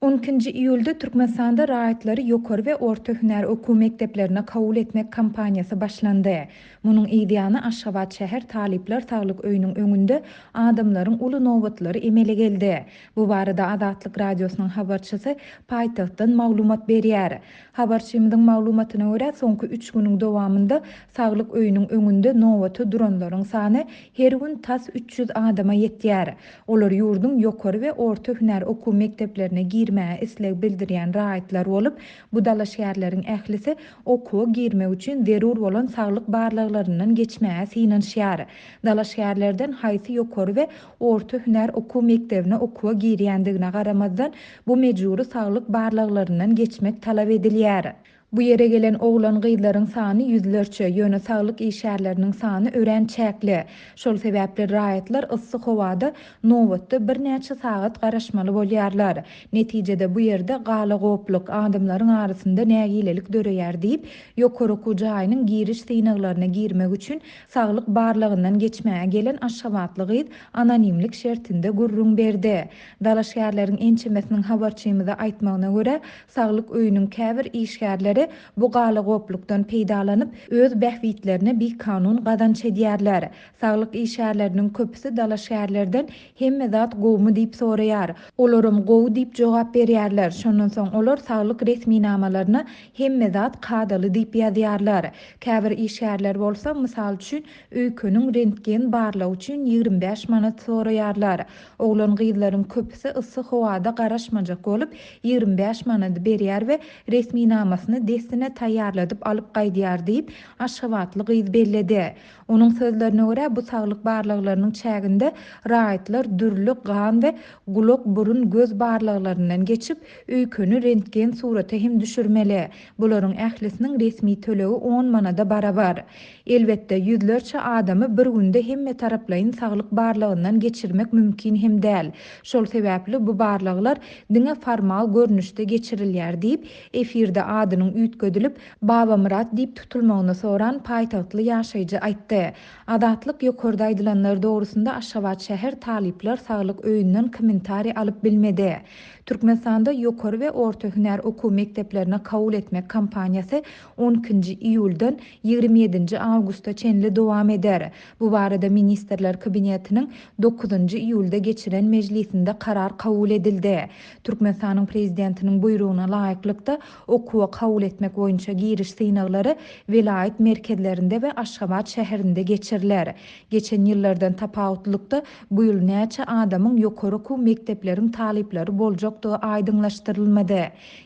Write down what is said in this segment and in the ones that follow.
12 iyulda Türkmenistanda raýatları ýokary we orta hüner okuw mekdeplerine kabul etmek kampaniýasy başlandy. Munyň ideýany Aşgabat şäher talipler saglyk öýüniň öňünde adamlaryň uly nowatlary emele geldi. Bu barada Adatlyk radiosynyň habarçysy paýtagtdan maglumat berýär. Habarçymyzyň maglumatyna görä, soňky 3 güniň dowamında saglyk öýüniň öňünde nowaty duranlaryň sany her gün tas 300 adama ýetýär. Olar ýurdun ýokary we orta hüner okuw mekteplerine girmäge isleg bildirýän raýatlar bolup, bu dalaşýarlaryň ählisi okuwa girmek üçin zerur bolan saglyk barlyklaryndan geçmäge synanýar. Dalaşýarlardan haýsy ýokary we orta hüner okuw mektebine okuwa girýändigine garamazdan bu mejburi saglyk barlyklaryndan geçmek talap edilýär. Bu yere gelen oglan gyzlaryň sany yüzlerçe, ýöne saglyk işgärleriniň sany ören çäkli. Şol sebäpli raýatlar yssyk howada nowatda bir näçe sagat garaşmaly bolýarlar. Netijede bu ýerde galy goplyk adamlaryň arasynda nägilelik döreýär diýip, ýokary okuw jaýynyň giriş synaglaryna girmek üçin saglyk barlygyndan geçmäge gelen Aşgabatly gyz anonimlik şertinde gurrun berdi. Dalaşýarlaryň ençemesiniň habarçymyza aýtmagyna görä, saglyk öýüniň käbir işgärleri bu galy goplukdan peýdalanyp öz bähwitlerine bir kanun gadanç edýärler. Saglyk işgärleriniň köpüsi dalaşýarlardan hemme zat gowmy diýip soraýar. Olarum gow diýip jogap berýärler. Şondan soň olar saglyk resminamalaryna hemme zat kadaly diýip ýazýarlar. Käbir işgärler bolsa, mysal üçin öýkeniň rentgen barlagy üçin 25 manat soraýarlar. Oglan gyzlaryň köpüsi yssyk howada garaşmajak bolup 25 manat berýär we resminamasyny destine taýýarladyp alyp gaýdýar diýip Aşgabatly gyz belledi. Onuň sözlerine görä, bu saglyk barlyklarynyň çäginde raýatlar dürli gan we gulak burun göz barlyklaryndan geçip öýkeni rentgen suraty hem düşürmeli. Bularyň ählisiniň resmi tölegi 10 manada barabar. Elbetde yüzlerçe adamy bir günde hemme taraplaryň saglyk barlygyndan geçirmek mümkin hem däl. Şol sebäpli bu barlyklar diňe formal görnüşde geçirilýär diýip efirde adynyň üýtgedilip Baba Murat diýip tutulmagyny soran paýtagtly ýaşaýjy aýtdy. Adatlyk ýokarda aýdylanlar dogrusunda Aşgabat şäher talipler saglyk öýünden kommentari alyp bilmedi. Türkmenistanda ýokary we orta hüner okuw mekteplerine kabul etmek kampaniýasy 12 iýuldan 27 awgustda çenli dowam eder. Bu barada Ministrler Kabinetiniň 9 iýulda geçiren mejlisinde karar kabul edildi. Türkmenistanyň prezidentiniň buyruguna laýyklykda okuwa kabul etmek boýunça giriş synaglary vilayet merkezlerinde we Aşgabat şäherinde geçiriler. Geçen ýyllardan tapawutlykda bu ýyl näçe adamyň ýokary okuw mektepleriň talipleri boljak aýdyňlaşdyrylmady.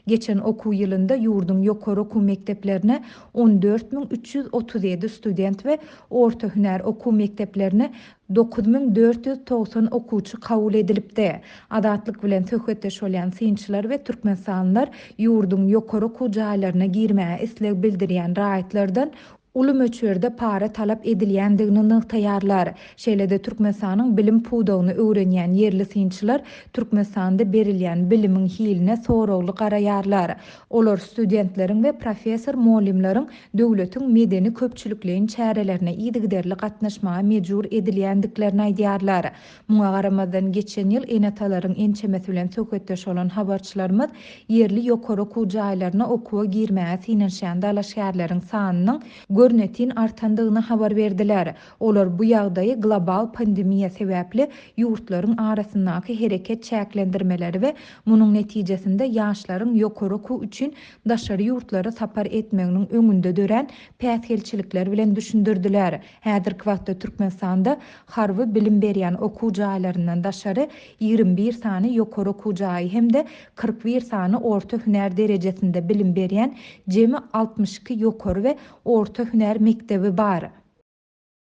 Geçen okuw ýylynda ýurdun ýokary okuw mekteplerine 14.337 student we orta hüner okuw mekteplerine 9490 okuwçy kabul edilipdi. Adatlyk bilen söhbetdeş bolýan synçylar we türkmenstanlylar ýurdun ýokary okuw jaýlaryna girmäge isleg bildirýän raýatlardan uly möçberde para talap edilýändigini nyktaýarlar. Şeýlede Türkmenistanyň bilim pudawyny öwrenýän yerli synçylar Türkmenistanda berilýän bilimiň hiline soragly garaýarlar. Olar studentleriň we professor molimleriň döwletiň medeni köpçülikligiň çärelerine ýygyderli gatnaşmaga mejbur edilýändiklerini aýdýarlar. Muňa garamazdan geçen ýyl enatalaryň ençemesi bilen söhbetdeş bolan habarçylarymyz yerli ýokary okuw jaýlaryna okuwa girmäge synanýan dalaşýarlaryň sanynyň görnetin artandygyny habar berdiler. Olar bu ýagdaýy global pandemiýa sebäpli ýurtlaryň arasyndaky hereket çäklendirmeleri we munyň netijesinde ýaşlaryň ýokary okuw üçin daşary ýurtlara sapar etmeginiň öňünde dören päsgelçilikler bilen düşündirdiler. Häzirki wagtda Türkmenistanda harby bilim berýän okuw jaýlaryndan daşary 21 sany ýokary okuw jaýy hemde 41 sany orta hüner derejesinde bilim berýän jemi 62 ýokary we orta hüner mektebi bar.